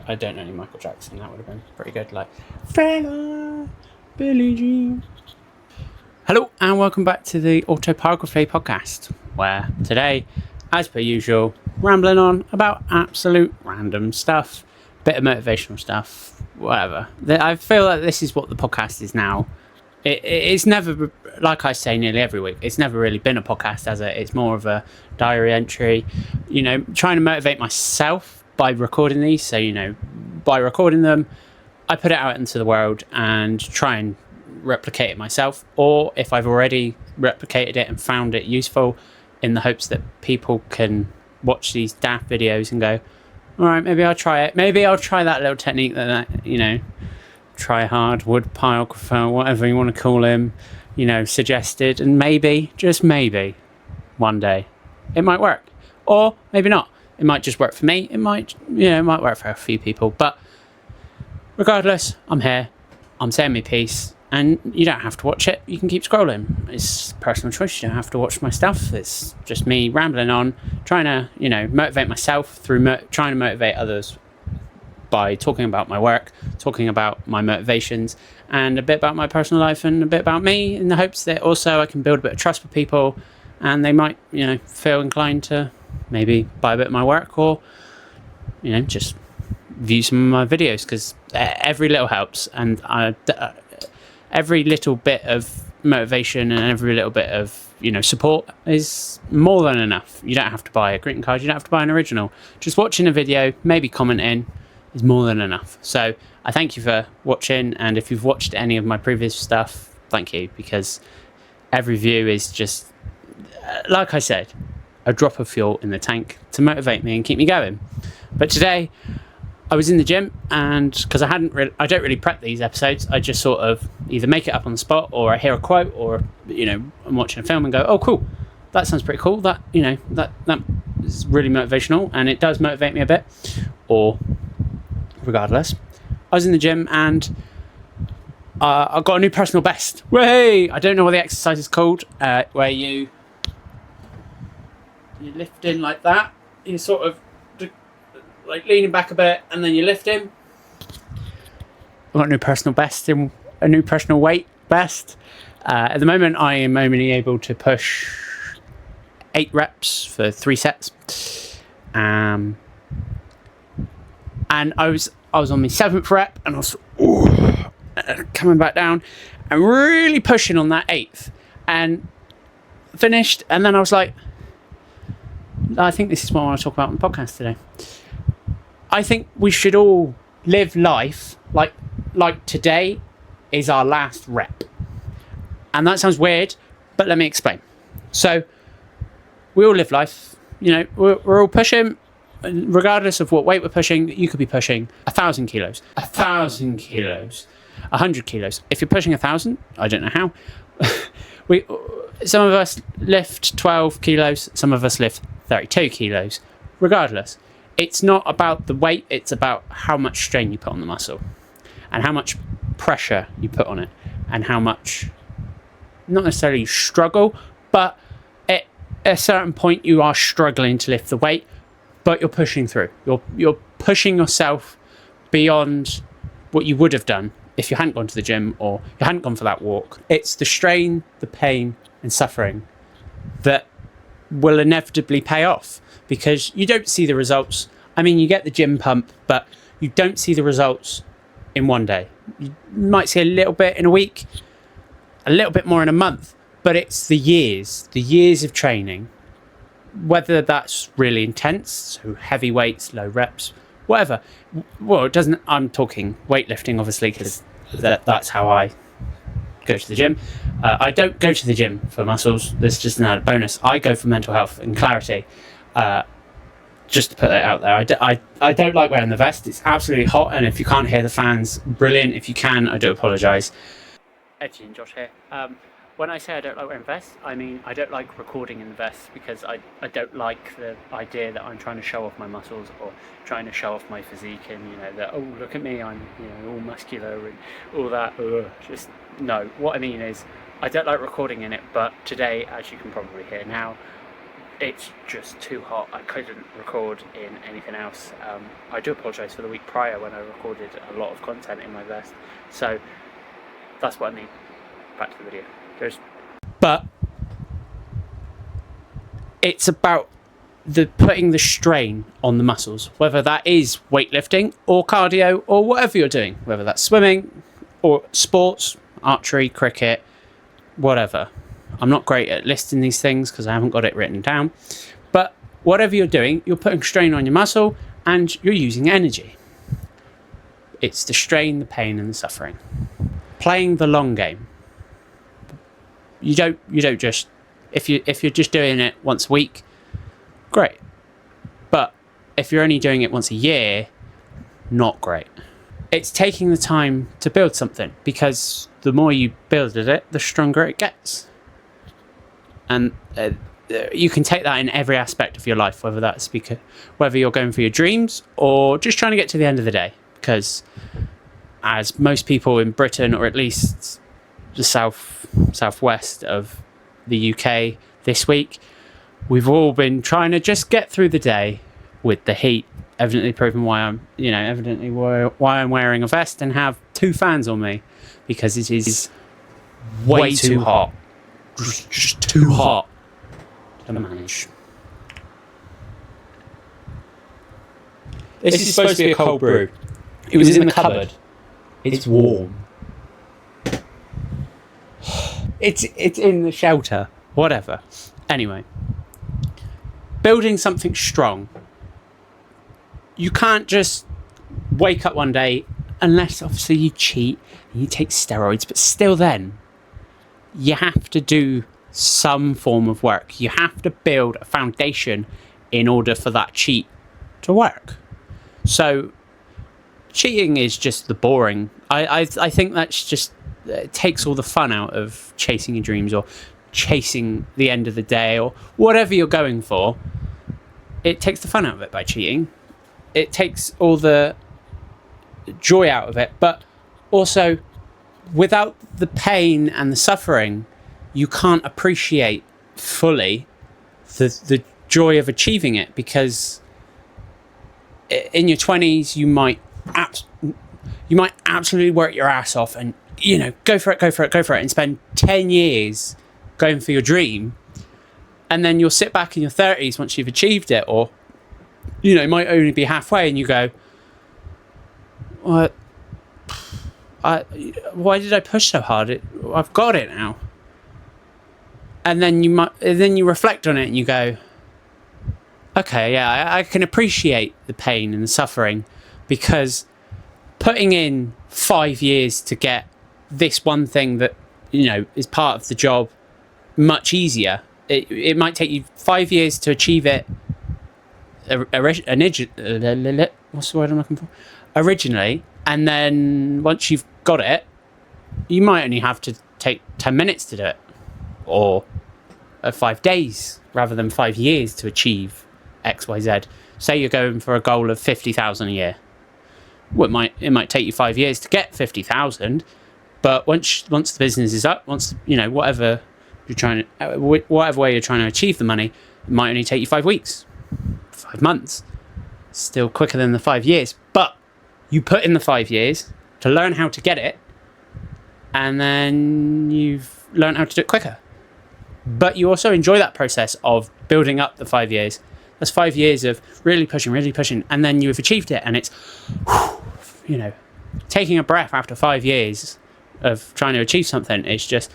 I don't know any Michael Jackson. That would have been pretty good. Like, Fella, Billie Jean. Hello, and welcome back to the Autobiography podcast, where today, as per usual, rambling on about absolute random stuff, bit of motivational stuff, whatever. I feel like this is what the podcast is now. It's never, like I say nearly every week, it's never really been a podcast, has it? It's more of a diary entry, trying to motivate myself by recording these. So, by recording them, I put it out into the world and try and replicate it myself. Or if I've already replicated it and found it useful, in the hopes that people can watch these daft videos and go, all right, maybe I'll try it. Maybe I'll try that little technique that try hard wood biographer, whatever you want to call him, suggested, and maybe, just maybe, one day it might work, or maybe not. It might just work for me. It might work for a few people. But regardless, I'm here. I'm saying my piece, and you don't have to watch it. You can keep scrolling. It's personal choice. You don't have to watch my stuff. It's just me rambling on, trying to motivate myself through trying to motivate others by talking about my work, talking about my motivations, and a bit about my personal life and a bit about me, in the hopes that also I can build a bit of trust with people and they might, feel inclined to maybe buy a bit of my work, or, just view some of my videos, because every little helps, and every little bit of motivation and every little bit of support is more than enough. You don't have to buy a greeting card, you don't have to buy an original. Just watching a video, maybe commenting, is more than enough. So I thank you for watching, and if you've watched any of my previous stuff, thank you, because every view is just, like I said, a drop of fuel in the tank to motivate me and keep me going. But today I was in the gym, and because I don't really prep these episodes, I just sort of either make it up on the spot, or I hear a quote, or I'm watching a film and go, oh cool, that sounds pretty cool, that that is really motivational, and it does motivate me a bit. Or regardless, I was in the gym and I got a new personal best. Way! I don't know what the exercise is called, where you lift in like that. You sort of like leaning back a bit, and then you lift in. I got a new personal best, in a new personal weight best. At the moment, I am only able to push 8 reps for 3 sets. And I was on my 7th rep, and I was coming back down and really pushing on that 8th, and finished. And then I was like, I think this is what I want to talk about on the podcast today. I think we should all live life like today is our last rep. And that sounds weird, but let me explain. So we all live life, we're all pushing. Regardless of what weight we're pushing, you could be pushing 1,000 kilos, 1,000 kilos, 100 kilos. If you're pushing 1,000, I don't know how. Some of us lift 12 kilos, some of us lift 32 kilos. Regardless, it's not about the weight, it's about how much strain you put on the muscle, and how much pressure you put on it, and how much, not necessarily struggle, but at a certain point you are struggling to lift the weight, but you're pushing through. You're pushing yourself beyond what you would have done if you hadn't gone to the gym, or you hadn't gone for that walk. It's the strain, the pain and suffering that will inevitably pay off, because you don't see the results. I mean, you get the gym pump, but you don't see the results in one day. You might see a little bit in a week, a little bit more in a month, but it's the years of training. Whether that's really intense, so heavy weights, low reps, whatever. Well, it doesn't. I'm talking weightlifting, obviously, because that's how I go to the gym. I don't go to the gym for muscles. There's just an added bonus. I go for mental health and clarity. Just to put that out there, I don't like wearing the vest. It's absolutely hot, and if you can't hear the fans, brilliant. If you can, I do apologise. Edgy and Josh here. When I say I don't like wearing vests, I mean I don't like recording in the vest, because I don't like the idea that I'm trying to show off my muscles, or trying to show off my physique, and that, oh look at me, I'm all muscular and all that. Just no. What I mean is I don't like recording in it. But today, as you can probably hear now, it's just too hot. I couldn't record in anything else. I do apologise for the week prior when I recorded a lot of content in my vest. So that's what I mean. Back to the video. But it's about putting the strain on the muscles, whether that is weightlifting or cardio or whatever you're doing, whether that's swimming or sports, archery, cricket, whatever. I'm not great at listing these things because I haven't got it written down, but whatever you're doing, you're putting strain on your muscle and you're using energy. It's the strain, the pain and the suffering. Playing the long game. You don't just, if you're just doing it once a week, great. But if you're only doing it once a year, not great. It's taking the time to build something, because the more you build it, the stronger it gets. And you can take that in every aspect of your life, whether you're going for your dreams or just trying to get to the end of the day. Because as most people in Britain, or at least the southwest of the UK this week, we've all been trying to just get through the day with the heat, evidently proving why I'm wearing a vest and have 2 fans on me, because it is way too hot. Just too hot to manage. This is supposed to be a cold brew. It was in the cupboard. It's warm. It's in the shelter. Whatever. Anyway. Building something strong. You can't just wake up one day, unless obviously you cheat and you take steroids, but still then, you have to do some form of work. You have to build a foundation in order for that cheat to work. So cheating is just the boring. I think that's just, it takes all the fun out of chasing your dreams or chasing the end of the day or whatever you're going for. It takes the fun out of it by cheating. It takes all the joy out of it, but also without the pain and the suffering, you can't appreciate fully the joy of achieving it, because in your 20s you might absolutely work your ass off and go for it and spend 10 years going for your dream, and then you'll sit back in your 30s once you've achieved it, or it might only be halfway, and you go, what? Why did I push so hard? I've got it now. And then you reflect on it and you go, okay, yeah, I can appreciate the pain and the suffering, because putting in 5 years to get this one thing that is part of the job much easier. It might take you 5 years to achieve it. What's the word I'm looking for? Originally, and then once you've got it, you might only have to take 10 minutes to do it, or 5 days rather than 5 years to achieve XYZ. Say you're going for a goal of 50,000 a year. Well, it might take you 5 years to get 50,000, but once the business is up, whatever way you're trying to achieve the money, it might only take you 5 weeks, 5 months. Still quicker than the 5 years, but you put in the 5 years to learn how to get it, and then you've learned how to do it quicker. But you also enjoy that process of building up the 5 years. That's 5 years of really pushing, and then you've achieved it, and it's, taking a breath after 5 years of trying to achieve something. It's just,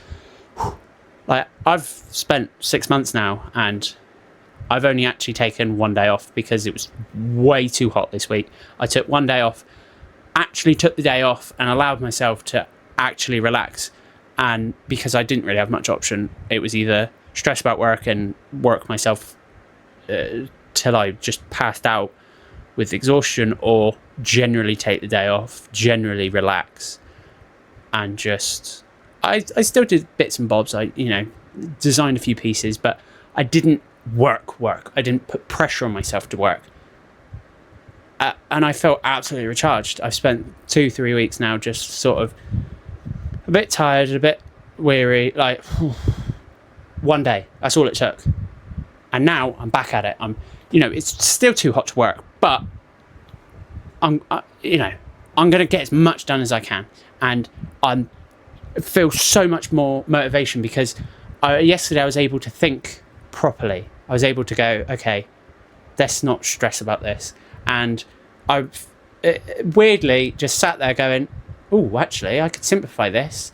like, I've spent 6 months now, and I've only actually taken 1 day off because it was way too hot this week. I took 1 day off, actually took the day off and allowed myself to actually relax. And because I didn't really have much option, it was either stress about work and work myself till I just passed out with exhaustion, or generally take the day off, generally relax, and just... I still did bits and bobs. I designed a few pieces, but I didn't work. I didn't put pressure on myself to work. And I felt absolutely recharged. I've spent 2-3 weeks now just sort of a bit tired, a bit weary, like 1 day. That's all it took. And now I'm back at it. It's still too hot to work, but I'm going to get as much done as I can. And I feel so much more motivation because yesterday I was able to think properly. I was able to go, okay, let's not stress about this. And I weirdly just sat there going, oh, actually, I could simplify this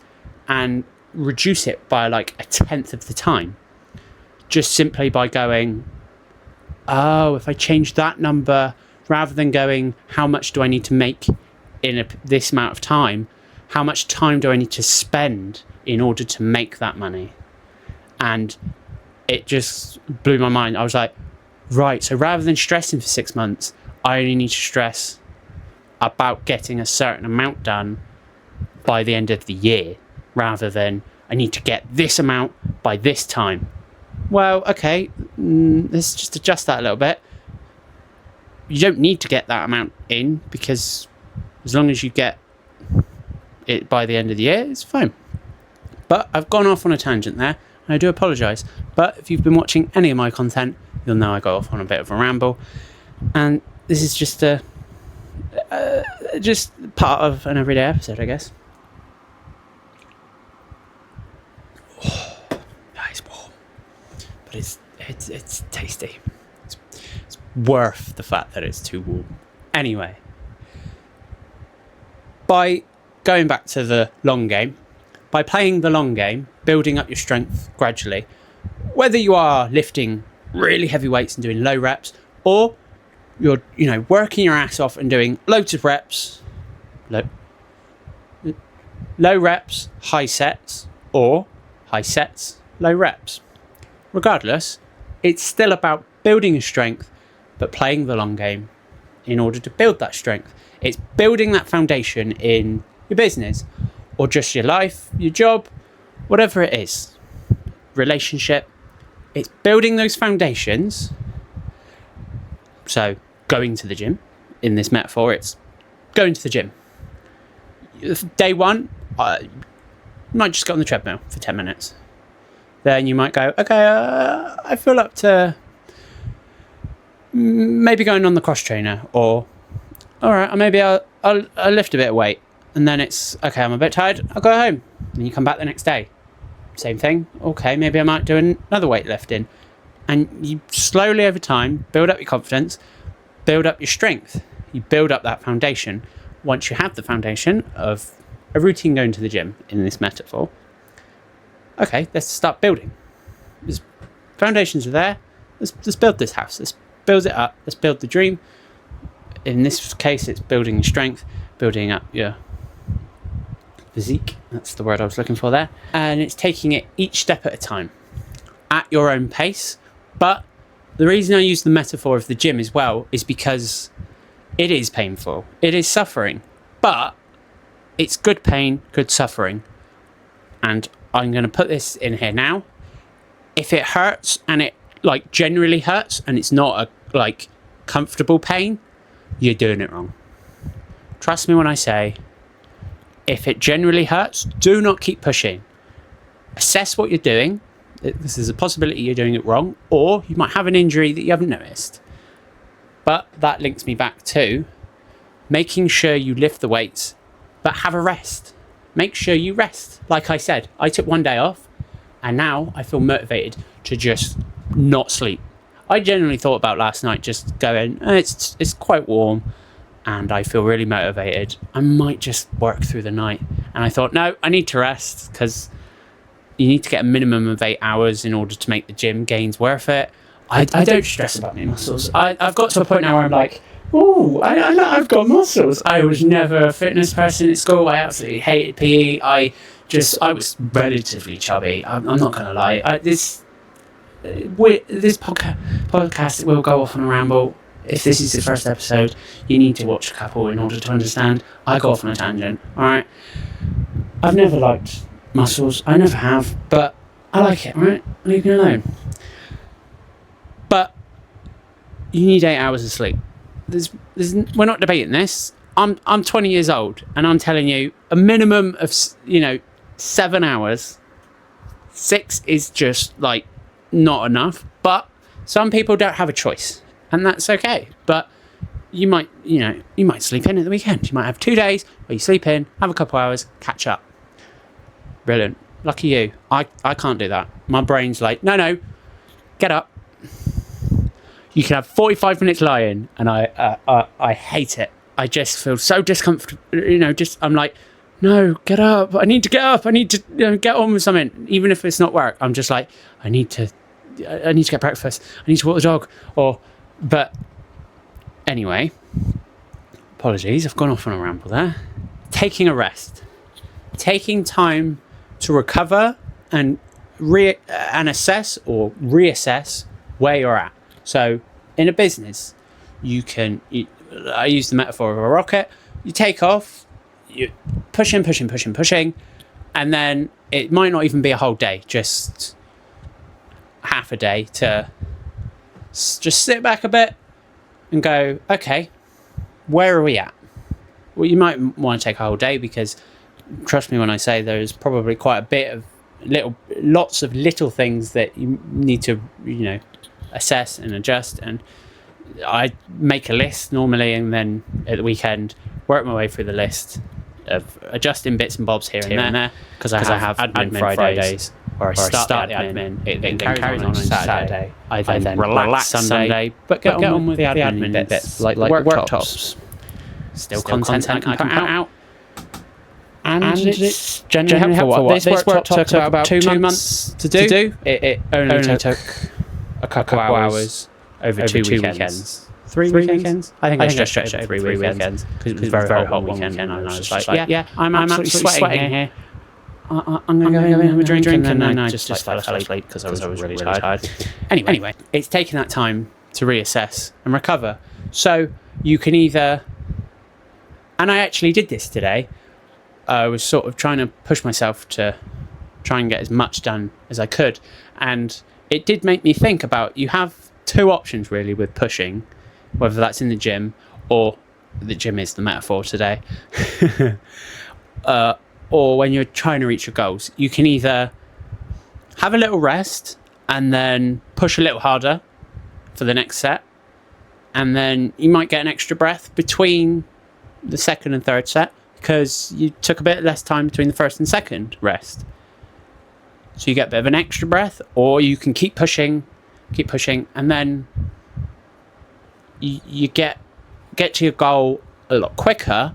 and reduce it by like 1/10 of the time. Just simply by going, oh, if I change that number, rather than going, how much do I need to make in this amount of time? How much time do I need to spend in order to make that money? And it just blew my mind. I was like, right, so rather than stressing for 6 months, I only need to stress about getting a certain amount done by the end of the year, rather than I need to get this amount by this time. Well, okay, let's just adjust that a little bit. You don't need to get that amount in, because as long as you get it by the end of the year, it's fine. But I've gone off on a tangent there, and I do apologise. But if you've been watching any of my content, you'll know I go off on a bit of a ramble. And this is just just part of an everyday episode, I guess. Oh, that is warm. But it's tasty. It's worth the fact that it's too warm. Anyway, by going back to the long game, by playing the long game, building up your strength gradually, whether you are lifting really heavy weights and doing low reps, or you're working your ass off and doing loads of reps, low reps, high sets, or high sets, low reps. Regardless, it's still about building your strength, but playing the long game in order to build that strength. It's building that foundation in your business, or just your life, your job, whatever it is, relationship. It's building those foundations. So going to the gym, in this metaphor, it's going to the gym. Day one, you might just get on the treadmill for 10 minutes. Then you might go, okay, I feel up to maybe going on the cross trainer, or all right, maybe I'll lift a bit of weight. And then it's, okay, I'm a bit tired, I'll go home. And you come back the next day. Same thing. Okay, maybe I might do another weightlifting. And you slowly over time build up your confidence, build up your strength. You build up that foundation. Once you have the foundation of a routine going to the gym, in this metaphor, okay, let's start building. There's foundations are there. Let's build this house. Let's build it up. Let's build the dream. In this case, it's building your strength, building up your physique. That's the word I was looking for there. And it's taking it each step at a time, at your own pace. But the reason I use the metaphor of the gym as well is because it is painful. It is suffering. But it's good pain, good suffering. And I'm going to put this in here now. If it hurts, and it generally hurts, and it's not a comfortable pain, you're doing it wrong. Trust me when I say, if it generally hurts, do not keep pushing. Assess what you're doing. This is a possibility you're doing it wrong, or you might have an injury that you haven't noticed. But that links me back to making sure you lift the weights, but have a rest. Make sure you rest. Like I said, I took one day off, and now I feel motivated to just not sleep. I genuinely thought about last night just going, it's quite warm, and I feel really motivated. I might just work through the night. And I thought, no, I need to rest, because you need to get a minimum of 8 hours in order to make the gym gains worth it. I don't stress about my muscles. I've got to a point now where I'm like, ooh, I've got muscles. I was never a fitness person at school. I absolutely hated PE. I was relatively chubby. I'm not going to lie. This podcast will go off on a ramble. If this is the first episode, you need to watch a couple in order to understand. I go off on a tangent, alright? I've never liked muscles. I never have, but I like it, alright? Leave me alone. But you need 8 hours of sleep. We're not debating this. I'm 20 years old, and I'm telling you, a minimum of 7 hours. 6 is just not enough, but Some people don't have a choice, and that's okay. But you might sleep in at the weekend. You might have 2 days where you sleep in, have a couple hours, catch up. Brilliant. Lucky you. I can't do that. My brain's like, no, get up. You can have 45 minutes lying, and I hate it. I just feel so discomfortable. I'm like, no, get up. I need to get up. I need to get on with something. Even if it's not work, I'm just like, I need to get breakfast. I need to walk the dog. But anyway, apologies. I've gone off on a ramble there. Taking a rest. Taking time to recover and assess or reassess where you're at. So in a business, I use the metaphor of a rocket. You take off, you pushing, and then it might not even be a whole day, just half a day to just sit back a bit and go, okay, where are we at? Well, you might want to take a whole day, because trust me when I say there's probably quite a bit of lots of little things that you need to, assess and adjust. And I make a list normally, and then at the weekend work my way through the list of adjusting bits and bobs here and there, because I have admin Fridays where I start the admin. It then carries on Saturday. I then relax Sunday, but get on with the admin bits like worktops. Still content I can put out. And it's generally helpful. This worktop took about 2 months to do. It only took a couple hours over 2 weekends. 3 weekends? I think I stretched it over 3 weekends, because it was very hot one weekend, and I was like, yeah, I'm absolutely sweating here. I'm going to go in and have a drink, and then I just fell asleep because I was really tired. Anyway, it's taking that time to reassess and recover. So you can either... And I actually did this today. I was sort of trying to push myself to try and get as much done as I could. And it did make me think about, you have 2 options really with pushing, whether that's in the gym, or the gym is the metaphor today, or when you're trying to reach your goals. You can either have a little rest and then push a little harder for the next set, and then you might get an extra breath between the second and third set, because you took a bit less time between the first and second rest. So you get a bit of an extra breath, or you can keep pushing, and then you get to your goal a lot quicker,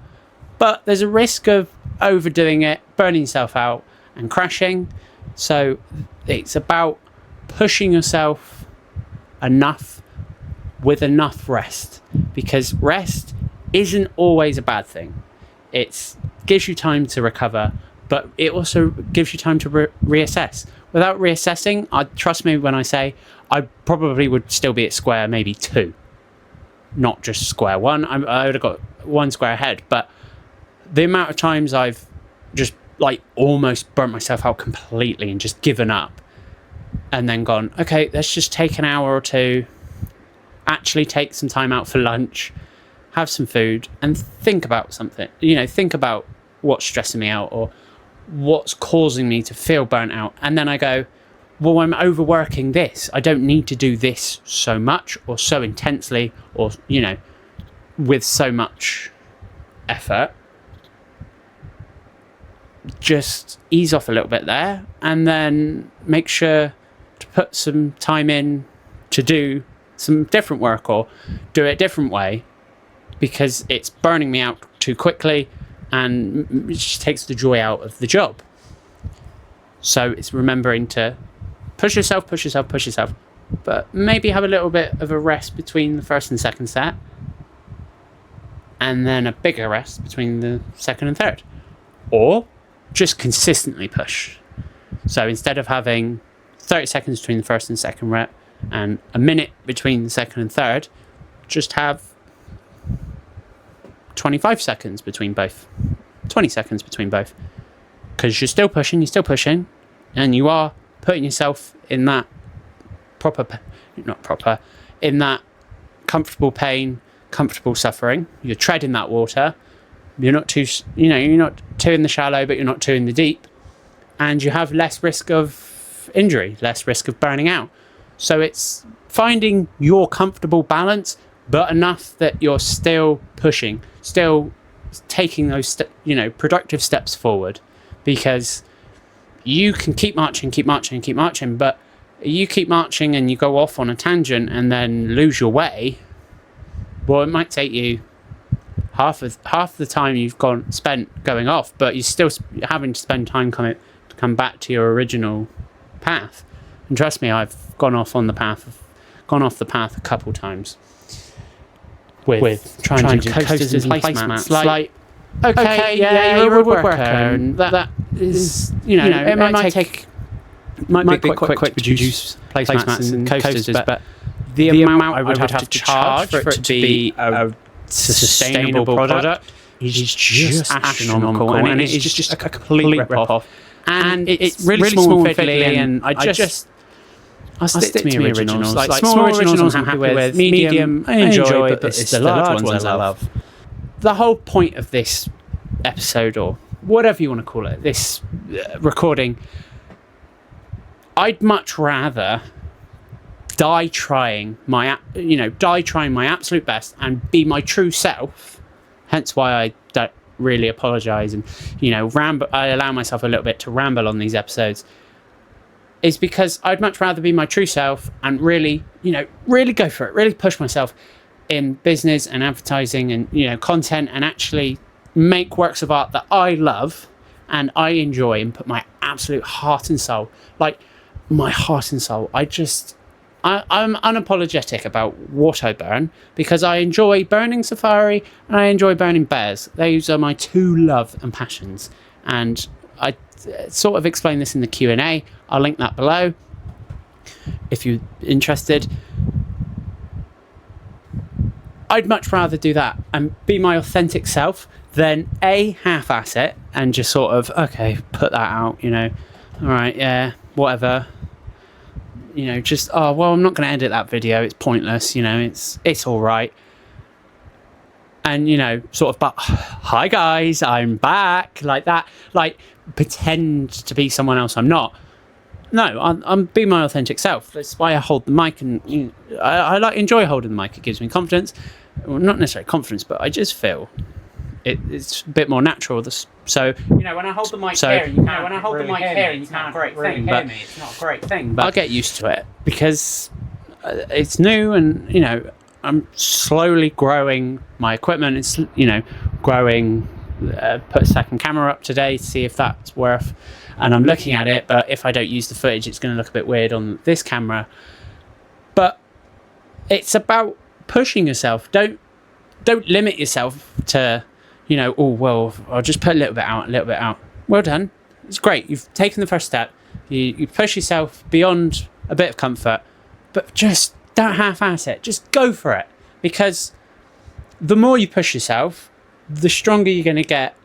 but there's a risk of overdoing it, burning yourself out and crashing. So it's about pushing yourself enough with enough rest, because rest isn't always a bad thing. It gives you time to recover, but it also gives you time to reassess. Without reassessing, trust me when I say, I probably would still be at square maybe 2, not just square 1. I would have got 1 square ahead, but the amount of times I've just like almost burnt myself out completely and just given up, and then gone, okay, let's just take an hour or 2, actually take some time out for lunch, have some food, and think about something. Think about what's stressing me out or what's causing me to feel burnt out. And then I go, well, I'm overworking this. I don't need to do this so much or so intensely or, with so much effort. Just ease off a little bit there, and then make sure to put some time in to do some different work or do it a different way, because it's burning me out too quickly and it just takes the joy out of the job. So it's remembering to push yourself, but maybe have a little bit of a rest between the first and second set, and then a bigger rest between the second and third. Or just consistently push. So instead of having 30 seconds between the first and second rep and a minute between the second and third, just have 25 seconds between both, 20 seconds between both, because you're still pushing, and you are putting yourself in that in that comfortable pain, comfortable suffering. You're treading that water. You're not too in the shallow, but you're not too in the deep, and you have less risk of injury, less risk of burning out. So it's finding your comfortable balance, but enough that you're still pushing, still taking those productive steps forward, because you can keep marching, but you keep marching and you go off on a tangent and then lose your way. Well, it might take you half the time you've spent going off, but you're still having to spend time to come back to your original path. And trust me, I've gone off the path a couple times with trying to do coasters and placemats. Like, okay, yeah, you're a woodworker, and that is, it might be quite quick to produce placemats and coasters, but the amount I would have to charge for it to be a sustainable product is just astronomical, and it's just a complete rip-off. And it's really small and fiddly, and I stick to my originals. Like small originals I'm happy with, medium I enjoy, but it's the large ones I love. The whole point of this episode, or whatever you want to call it, this recording, I'd much rather die trying my absolute best and be my true self. Hence why I don't really apologise and I allow myself a little bit to ramble on these episodes, is because I'd much rather be my true self and really go for it, really push myself in business and advertising and content, and actually make works of art that I love and I enjoy and put my absolute heart and soul, I'm unapologetic about what I burn, because I enjoy burning safari and I enjoy burning bears. Those are my two love and passions, and I sort of explain this in the Q&A. I'll link that below if you're interested. I'd much rather do that and be my authentic self than half-ass it and just sort of, okay, put that out, all right, yeah, whatever. Just, oh, well, I'm not going to edit that video. It's pointless, it's all right. And, sort of, but, hi guys, I'm back, like that. Like, pretend to be someone else I'm not. No, I'm being my authentic self. That's why I hold the mic, and I enjoy holding the mic. It gives me confidence. Well, not necessarily confidence, but I just feel it's a bit more natural. So when I hold the mic here, you can't really hear me. It's not a great thing, but I'll get used to it because it's new, and I'm slowly growing my equipment. It's growing. Put a second camera up today to see if that's worth, and I'm looking at it, but if I don't use the footage, it's going to look a bit weird on this camera. But it's about pushing yourself. Don't limit yourself to oh, well, I'll just put a little bit out. Well done. It's great. You've taken the first step. You push yourself beyond a bit of comfort, but just don't half-ass it. Just go for it, because the more you push yourself, the stronger you're going to get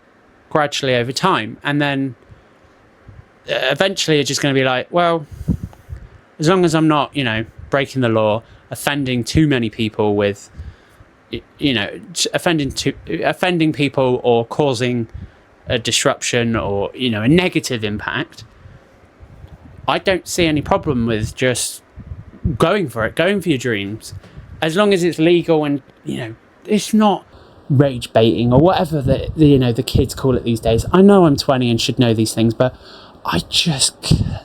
gradually over time. And then eventually you're just going to be like, well, as long as I'm not, breaking the law, offending too many people with, offending people or causing a disruption or, a negative impact, I don't see any problem with just going for it, going for your dreams, as long as it's legal and, it's not rage baiting or whatever the kids call it these days. I know I'm 20 and should know these things, but I just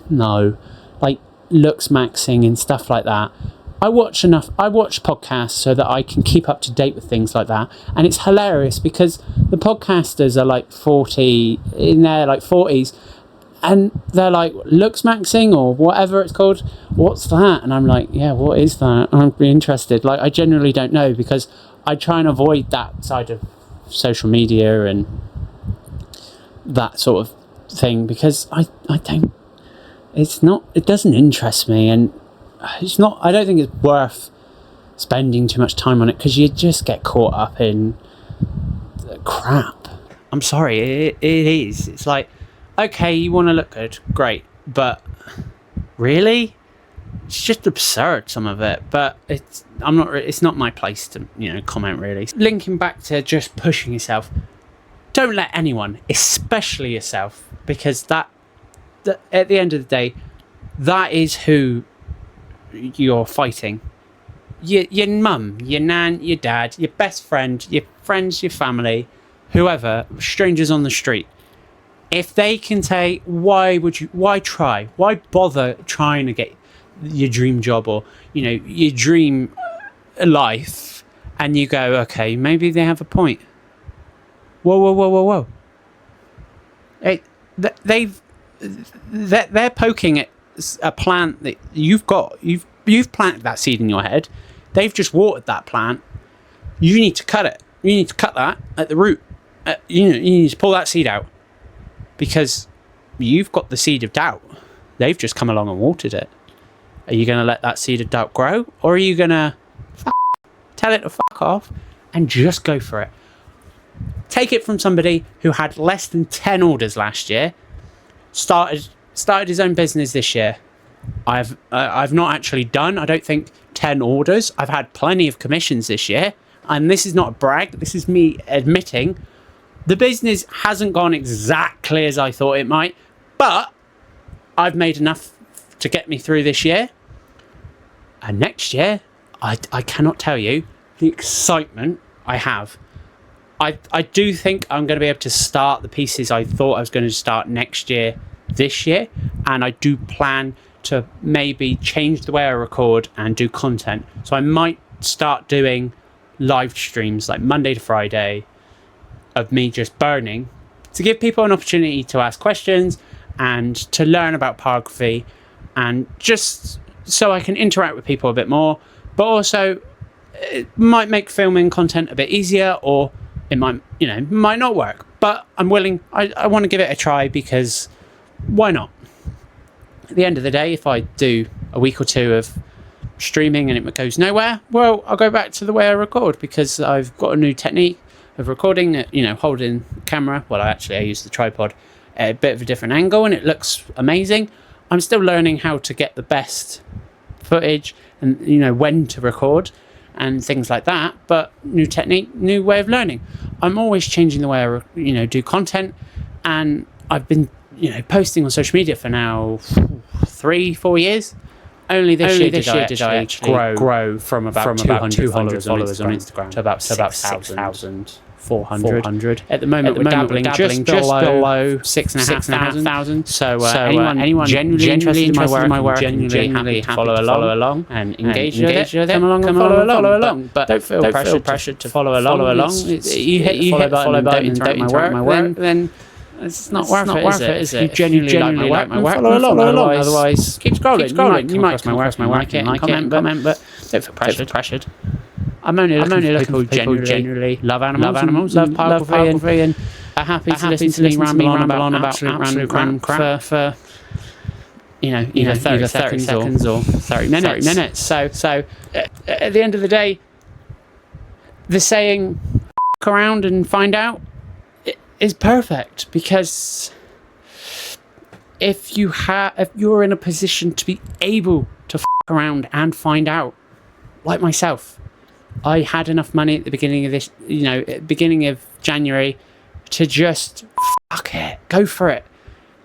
know, like, looks maxing and stuff like that. I watch podcasts so that I can keep up to date with things like that, and it's hilarious because the podcasters are like 40, in their like 40s, and they're like, looks maxing or whatever it's called, what's that? And I'm like, yeah, what is that? I'd be interested. Like, I generally don't know, because I try and avoid that side of social media and that sort of thing, because I don't, it doesn't interest me, and I don't think it's worth spending too much time on it, because you just get caught up in crap. I'm sorry, it is. It's like, okay, you want to look good, great, but really? It's just absurd, some of it, but it's not my place to comment really. Linking back to just pushing yourself, don't let anyone, especially yourself, because that at the end of the day, that is who you're fighting. your mum, your nan, your dad, your best friend, your friends, your family, whoever, strangers on the street, if they can say, why bother trying to get your dream job or, your dream life, and you go, okay, maybe they have a point. Whoa. They're poking at a plant that you've got. You've planted that seed in your head. They've just watered that plant. You need to cut it. You need to cut that at the root. You need to pull that seed out, because you've got the seed of doubt. They've just come along and watered it. Are you going to let that seed of doubt grow, or are you going to tell it to fuck off and just go for it? Take it from somebody who had less than 10 orders last year, started his own business this year. I've not actually done, I don't think, 10 orders. I've had plenty of commissions this year, and this is not a brag. This is me admitting the business hasn't gone exactly as I thought it might, but I've made enough to get me through this year. And next year, I cannot tell you the excitement I have. I do think I'm going to be able to start the pieces I thought I was going to start next year, this year. And I do plan to maybe change the way I record and do content. So I might start doing live streams like Monday to Friday of me just burning, to give people an opportunity to ask questions and to learn about pyrography, and just so I can interact with people a bit more. But also it might make filming content a bit easier, or it might not work, but I'm willing. I want to give it a try, because why not? At the end of the day, if I do a week or two of streaming and it goes nowhere, well, I'll go back to the way I record, because I've got a new technique of recording, holding the camera. Well, I use the tripod at a bit of a different angle, and it looks amazing. I'm still learning how to get the best footage and, when to record and things like that. But new technique, new way of learning. I'm always changing the way I, do content. And I've been, posting on social media for now 3-4 years. Only this year did I actually grow from about 200 followers on Instagram to about 6,400. At the moment, we're dabbling just below 6,500. So anyone genuinely interested in my work, genuinely happy to follow along and engage with it, come along and follow along. But don't feel pressured to follow along. You hit the follow button and don't interact with my work, then it's not worth it, is it? If you genuinely like my work, follow along. Otherwise, keep scrolling. You might come across my work and comment, but don't feel pressured. I'm only looking for people who genuinely love animals, love pyrography, and are happy to listen to me ramble on about absolute random crap for either 30 seconds or 30 minutes. So at the end of the day, the saying "f*** around and find out" is perfect, because if you're in a position to be able to f*** around and find out, like myself, I had enough money at the beginning of this, beginning of January, to just fuck it, go for it.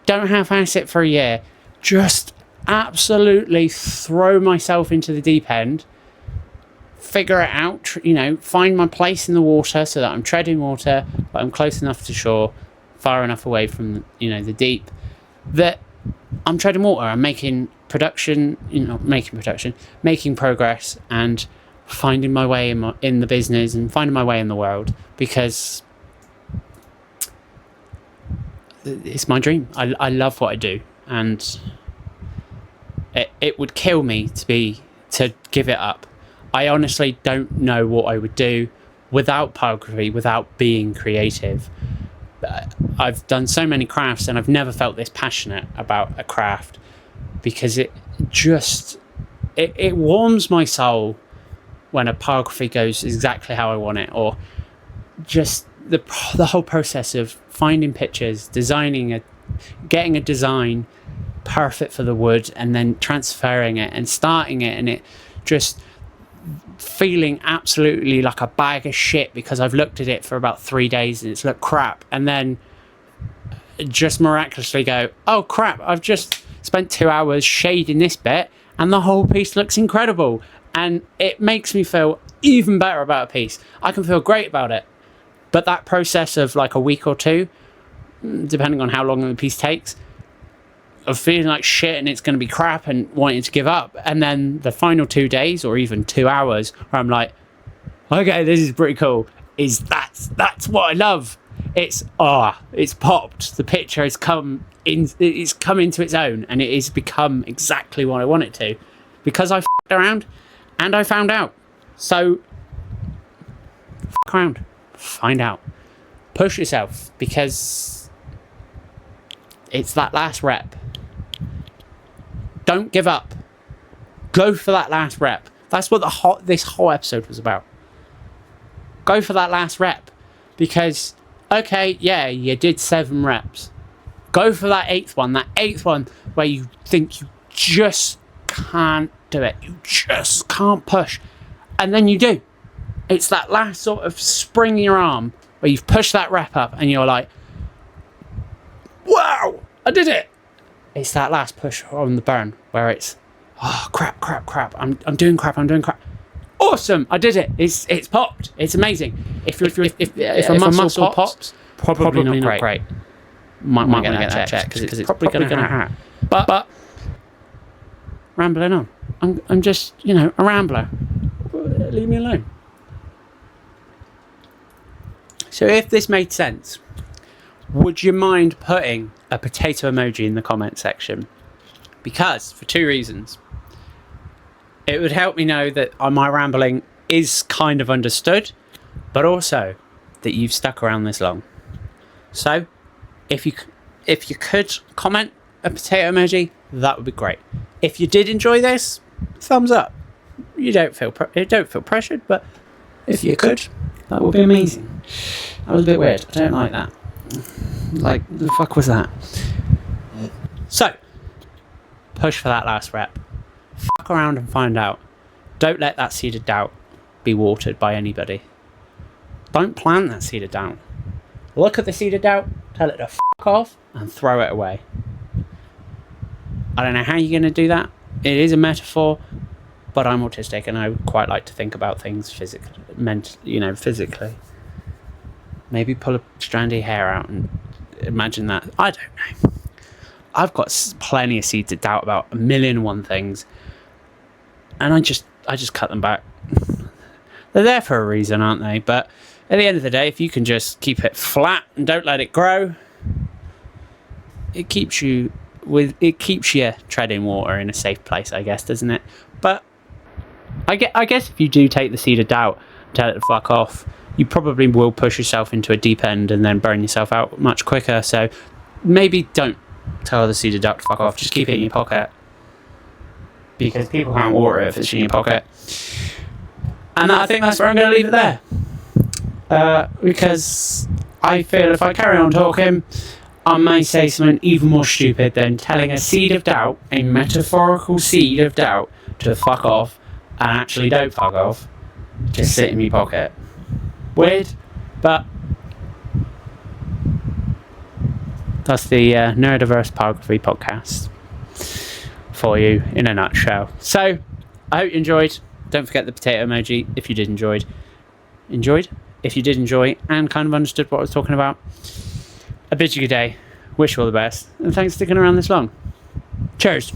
Don't half-ass it for a year. Just absolutely throw myself into the deep end. Figure it out, find my place in the water so that I'm treading water, but I'm close enough to shore, far enough away from, the deep, that I'm treading water. I'm making progress, and finding my way in the business and finding my way in the world, because it's my dream. I love what I do, and it would kill me to give it up. I honestly don't know what I would do without pyrography, without being creative. I've done so many crafts, and I've never felt this passionate about a craft, because it warms my soul when a pyrography goes exactly how I want it, or just the whole process of finding pictures, getting a design perfect for the wood, and then transferring it and starting it, and it just feeling absolutely like a bag of shit because I've looked at it for about 3 days and it's looked crap, and then just miraculously go, oh crap, I've just spent 2 hours shading this bit and the whole piece looks incredible. And it makes me feel even better about a piece. I can feel great about it. But that process of like a week or two, depending on how long the piece takes, of feeling like shit and it's going to be crap and wanting to give up. And then the final 2 days or even 2 hours where I'm like, okay, this is pretty cool. That's what I love. It's popped. The picture has come into its own and it has become exactly what I want it to. Because I f***ed around and I found out. So, f*** around. Find out. Push yourself because it's that last rep. Don't give up. Go for that last rep. That's what this whole episode was about. Go for that last rep. Because, okay, yeah, you did 7 reps. Go for that 8th one. That 8th one where you think you just can't do it. You just can't push. And then you do. It's that last sort of spring in your arm where you've pushed that rep up and you're like, wow, I did it. It's that last push on the burn where it's, oh, crap. I'm doing crap. Awesome, I did it. It's popped. It's amazing. If a muscle pops, probably not great. Might get that checked because it's probably going to hurt. But rambling on. I'm just, a rambler. Leave me alone. So if this made sense, would you mind putting a potato emoji in the comment section? Because, for 2 reasons. It would help me know that my rambling is kind of understood, but also that you've stuck around this long. So, if you could comment a potato emoji, that would be great. If you did enjoy this, thumbs up. You don't feel pressured, but if you could, that would be amazing. That was a bit weird. I don't like that. Like, the fuck was that? So, push for that last rep. Fuck around and find out. Don't let that seed of doubt be watered by anybody. Don't plant that seed of doubt. Look at the seed of doubt, tell it to fuck off, and throw it away. I don't know how you're going to do that. It is a metaphor, but I'm autistic and I quite like to think about things physically. Maybe pull a strand of your hair out and imagine that. I don't know. I've got plenty of seeds of doubt about 1,000,001 things, and I just cut them back. They're there for a reason, aren't they? But at the end of the day, if you can just keep it flat and don't let it grow, it keeps you treading water in a safe place, I guess, doesn't it? But I guess if you do take the seed of doubt, tell it to fuck off, you probably will push yourself into a deep end and then burn yourself out much quicker. So maybe don't tell the seed of doubt to fuck off. Just keep it in your pocket, because people can't water it if it's in your pocket. And I think that's where I'm going to leave it there. Because I feel if I carry on talking, I may say something even more stupid than telling a seed of doubt, a metaphorical seed of doubt, to fuck off, and actually don't fuck off. Just sit in your pocket. Weird, but that's the Nerdiverse Parography podcast for you in a nutshell. So, I hope you enjoyed. Don't forget the potato emoji if you did enjoy. If you did enjoy and kind of understood what I was talking about. I bid you good day. Wish you all the best. And thanks for sticking around this long. Cheers.